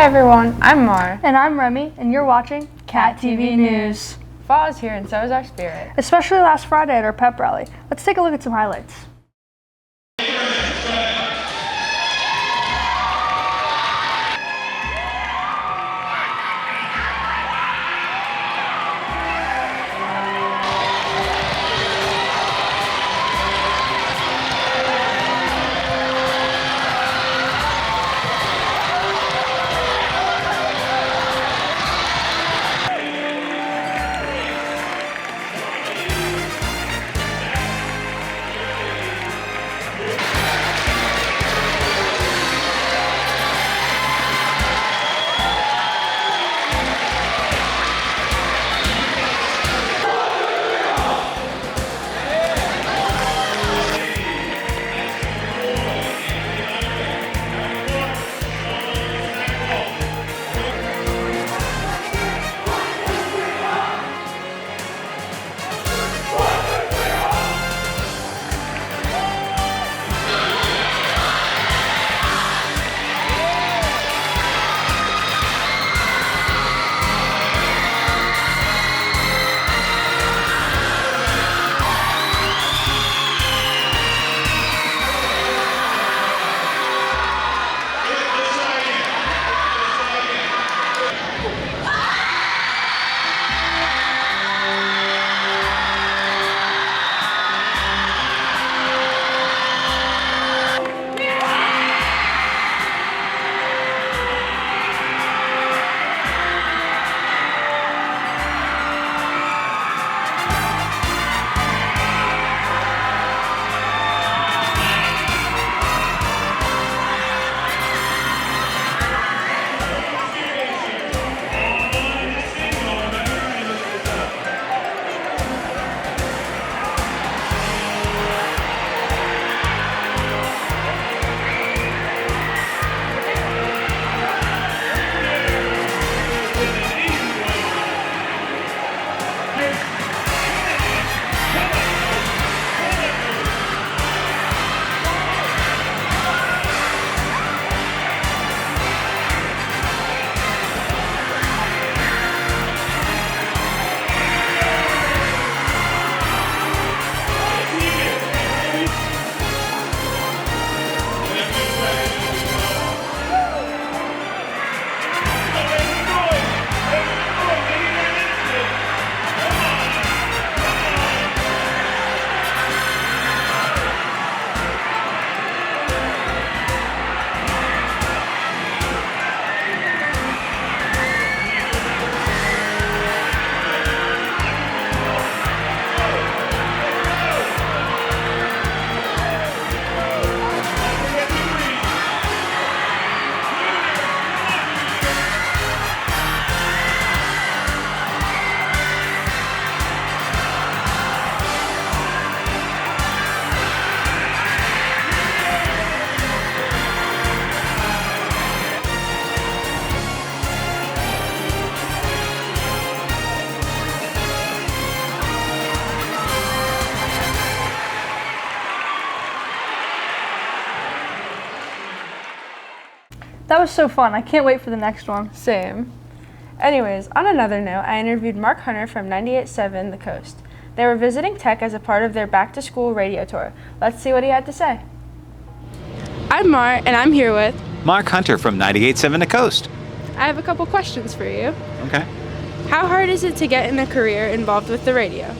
everyone, I'm Mar. And I'm Remi, and you're watching Cat TV News. Fall is here and so is our spirit. Especially last Friday at our Pep Rally. Let's take a look at some highlights. That was so fun. I can't wait for the next one. Same. Anyways, on another note, I interviewed Mark Hunter from 98.7 The Coast. They were visiting Tech as a part of their back-to-school radio tour. Let's see what he had to say. I'm Mar, and I'm here with Mark Hunter from 98.7 The Coast. I have a couple questions for you. Okay. How hard is it to get in a career involved with the radio?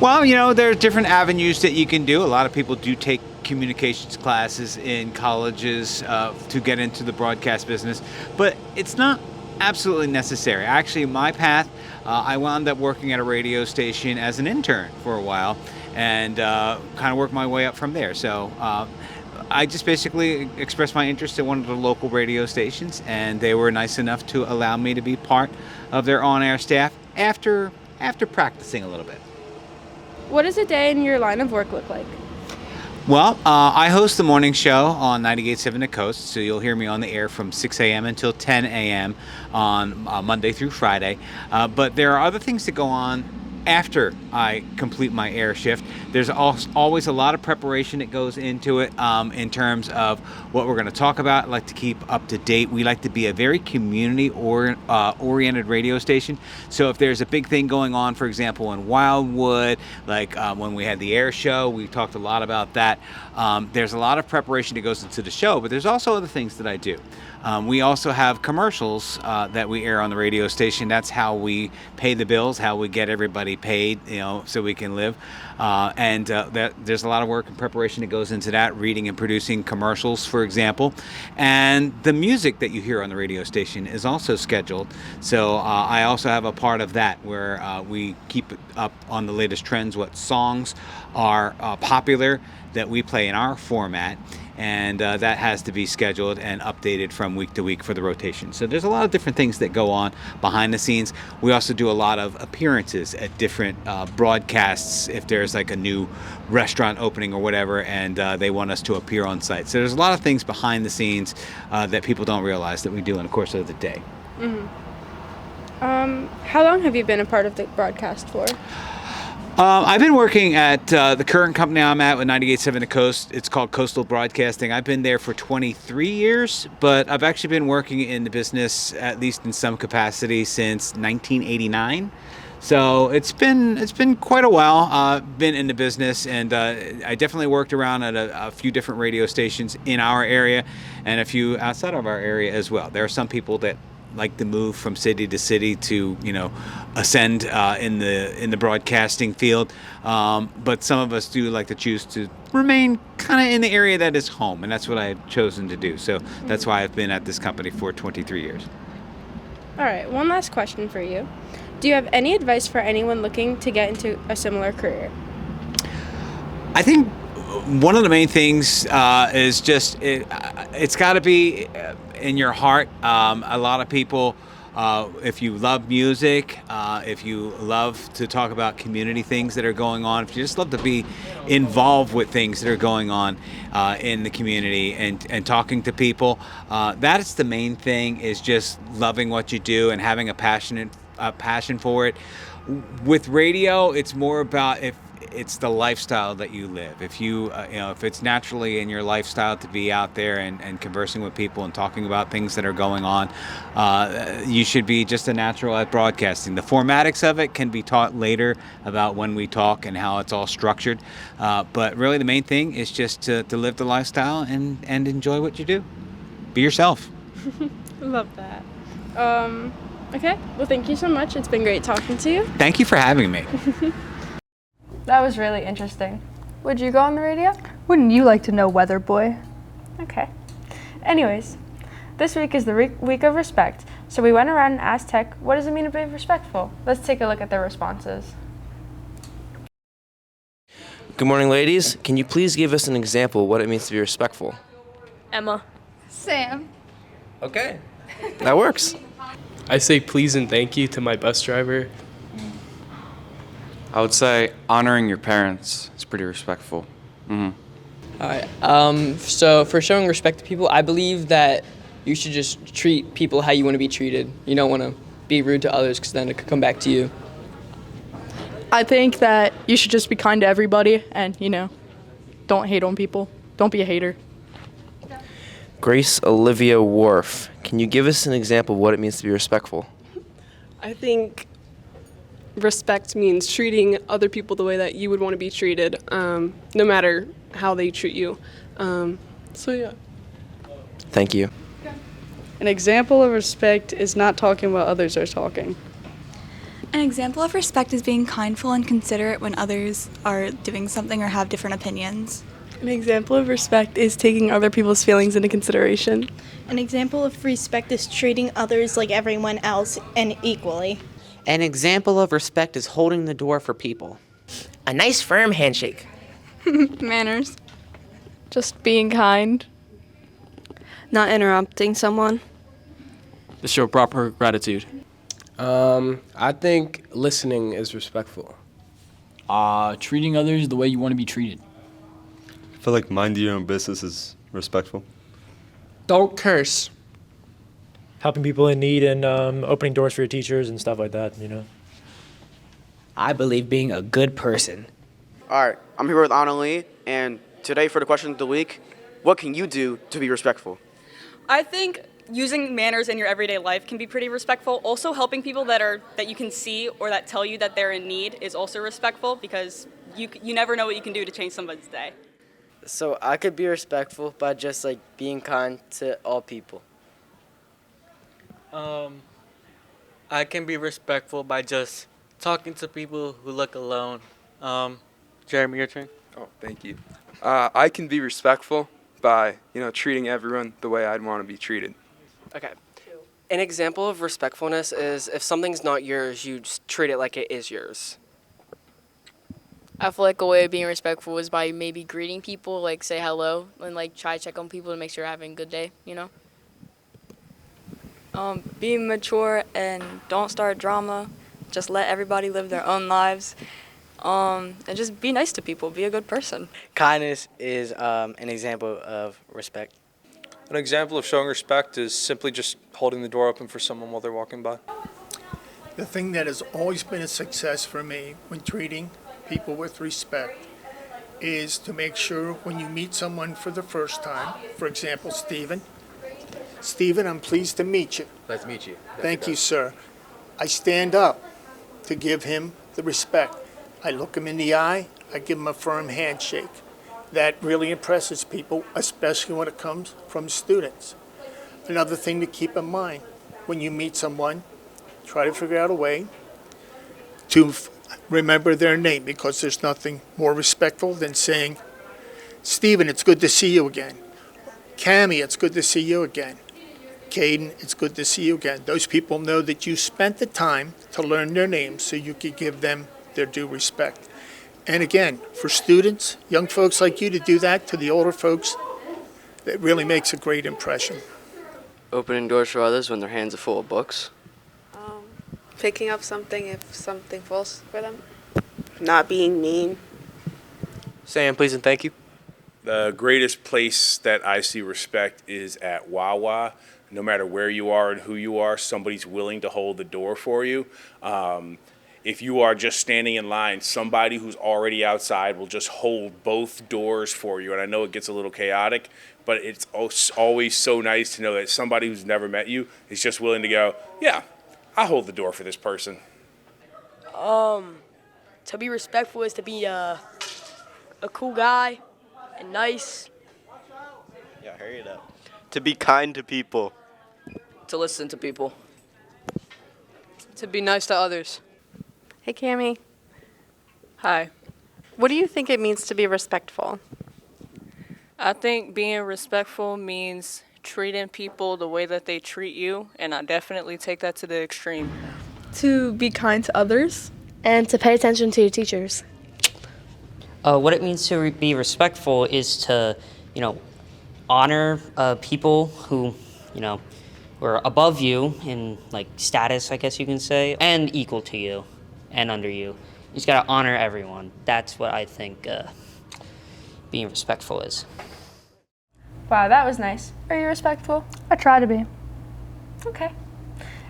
Well, there are different avenues that you can do. A lot of people do take communications classes in colleges to get into the broadcast business, but it's not absolutely necessary. Actually, my path, I wound up working at a radio station as an intern for a while and kind of worked my way up from there. So I just basically expressed my interest in one of the local radio stations, and they were nice enough to allow me to be part of their on-air staff after practicing a little bit. What does a day in your line of work look like? Well, I host the morning show on 98.7 The Coast, so you'll hear me on the air from 6 a.m. until 10 a.m. on Monday through Friday. But there are other things that go on after I complete my air shift. There's always a lot of preparation that goes into it in terms of what we're going to talk about. I like to keep up to date. We like to be a very community-oriented radio station. So if there's a big thing going on, for example, in Wildwood, like when we had the air show, we talked a lot about that. There's a lot of preparation that goes into the show, but there's also other things that I do. We also have commercials that we air on the radio station. That's how we pay the bills, how we get everybody paid, so we can live. There's a lot of work and preparation that goes into that, reading and producing commercials, for example. And the music that you hear on the radio station is also scheduled. So I also have a part of that where we keep up on the latest trends, what songs are popular that we play in our format. And that has to be scheduled and updated from week to week for the rotation. So there's a lot of different things that go on behind the scenes. We also do a lot of appearances at different broadcasts if there's like a new restaurant opening or whatever, and they want us to appear on site. So there's a lot of things behind the scenes that people don't realize that we do in the course of the day. Mm-hmm. How long have you been a part of the broadcast for? I've been working at the current company I'm at with 98.7 The Coast. It's called Coastal Broadcasting. I've been there for 23 years, but I've actually been working in the business, at least in some capacity, since 1989. So it's been quite a while. Been in the business, and I definitely worked around at a few different radio stations in our area and a few outside of our area as well. There are some people that like to move from city to city to ascend in the broadcasting field, but some of us do like to choose to remain kind of in the area that is home, and that's what I've chosen to do. So that's why I've been at this company for 23 years. All right, one last question for you. Do you have any advice for anyone looking to get into a similar career? I think one of the main things is just it's got to be in your heart. A lot of people, if you love music, if you love to talk about community things that are going on, if you just love to be involved with things that are going on in the community and talking to people, that is the main thing, is just loving what you do and having a passion for it. With radio, it's more about if it's the lifestyle that you live. If you, if it's naturally in your lifestyle to be out there and conversing with people and talking about things that are going on, you should be just a natural at broadcasting. The formatics of it can be taught later about when we talk and how it's all structured. But really the main thing is just to live the lifestyle and enjoy what you do. Be yourself. Love that. Okay, well, thank you so much. It's been great talking to you. Thank you for having me. That was really interesting. Would you go on the radio? Wouldn't you like to know, Weather Boy? Okay. Anyways, this week is the week of respect, so we went around and asked tech, what does it mean to be respectful? Let's take a look at their responses. Good morning, ladies. Can you please give us an example of what it means to be respectful? Emma. Sam. Okay. That works. I say please and thank you to my bus driver. I would say honoring your parents is pretty respectful. All right. So for showing respect to people, I believe that you should just treat people how you want to be treated. You don't want to be rude to others because then it could come back to you. I think that you should just be kind to everybody and, don't hate on people. Don't be a hater. Grace Olivia Worf, can you give us an example of what it means to be respectful? I think respect means treating other people the way that you would want to be treated, no matter how they treat you. Yeah. Thank you. An example of respect is not talking while others are talking. An example of respect is being kindful and considerate when others are doing something or have different opinions. An example of respect is taking other people's feelings into consideration. An example of respect is treating others like everyone else and equally. An example of respect is holding the door for people. A nice firm handshake. Manners. Just being kind. Not interrupting someone. To show proper gratitude. I think listening is respectful. Treating others the way you want to be treated. I feel like minding your own business is respectful. Don't curse. Helping people in need and opening doors for your teachers and stuff like that, I believe being a good person. All right, I'm here with Anna Lee, and today for the question of the week, what can you do to be respectful? I think using manners in your everyday life can be pretty respectful. Also, helping people that you can see or that tell you that they're in need is also respectful, because you never know what you can do to change somebody's day. So I could be respectful by just like being kind to all people. I can be respectful by just talking to people who look alone. Jeremy, your turn. Oh, thank you. I can be respectful by, treating everyone the way I'd want to be treated. Okay. An example of respectfulness is if something's not yours, you just treat it like it is yours. I feel like a way of being respectful is by maybe greeting people, like say hello, and like try to check on people to make sure they're having a good day, Be mature and don't start drama. Just let everybody live their own lives. And just be nice to people. Be a good person. Kindness is an example of respect. An example of showing respect is simply just holding the door open for someone while they're walking by. The thing that has always been a success for me when treating people with respect is to make sure when you meet someone for the first time, for example, Stephen, I'm pleased to meet you. Nice to meet you. Thank you, sir. I stand up to give him the respect. I look him in the eye, I give him a firm handshake. That really impresses people, especially when it comes from students. Another thing to keep in mind, when you meet someone, try to figure out a way to remember their name, because there's nothing more respectful than saying, Stephen, it's good to see you again. Cammie, it's good to see you again. Caden, it's good to see you again. Those people know that you spent the time to learn their names so you could give them their due respect. And again, for students, young folks like you to do that to the older folks, that really makes a great impression. Opening doors for others when their hands are full of books. Picking up something if something falls for them. Not being mean. Saying please and thank you. The greatest place that I see respect is at Wawa. No matter where you are and who you are, somebody's willing to hold the door for you. If you are just standing in line, somebody who's already outside will just hold both doors for you. And I know it gets a little chaotic, but it's always so nice to know that somebody who's never met you is just willing to go, yeah, I'll hold the door for this person. To be respectful is to be a cool guy and nice. Yeah, hurry it up. To be kind to people. To listen to people. To be nice to others. Hey, Cammie. Hi. What do you think it means to be respectful? I think being respectful means treating people the way that they treat you, and I definitely take that to the extreme. To be kind to others. And to pay attention to your teachers. What it means to be respectful is to, honor people who, who are above you in like status, I guess you can say, and equal to you and under you. You just gotta honor everyone. That's what I think being respectful is. Wow, that was nice. Are you respectful? I try to be. Okay.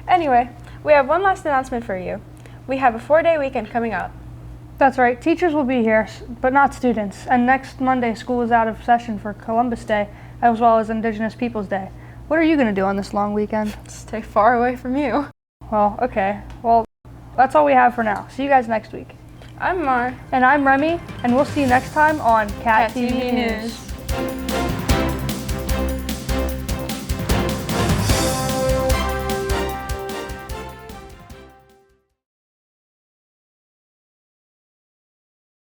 Anyway, we have one last announcement for you. We have a 4-day weekend coming up. That's right. Teachers will be here, but not students. And next Monday, school is out of session for Columbus Day, as well as Indigenous Peoples Day. What are you going to do on this long weekend? Stay far away from you. Well, okay. Well, that's all we have for now. See you guys next week. I'm Mar. And I'm Remi, and we'll see you next time on Cat TV News.